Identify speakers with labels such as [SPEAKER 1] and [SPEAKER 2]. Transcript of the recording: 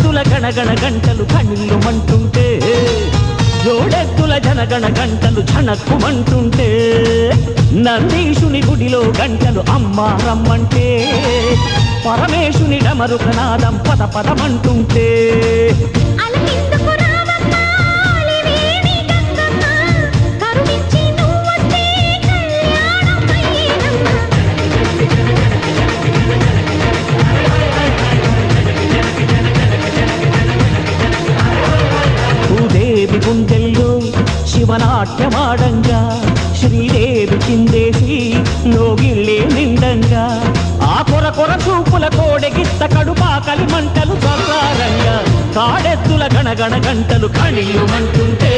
[SPEAKER 1] కాడెత్తుల గణగణ గంటలు కణిల్లుమంటుంటే జోడెత్తుల జనగణ గంటలు ఝణక్కుమంటుంటే నందీశుని గుడిలో గంటలు అమ్మా రమ్మంటే పరమేశుని డమరుకనాదం పద పదమంటుంటే భూదేవి గుండెల్లో శివనాట్యమాడంగా శ్రీదేవి కిందేసి లోగిళ్ళే నిండంగా ఆ కొర కొర చూపుల కోడెగిత్త కడుపాకలి మంటలు చల్లారంగా కాడెత్తుల గణగణ గంటలు కణిల్లుమంటుంటే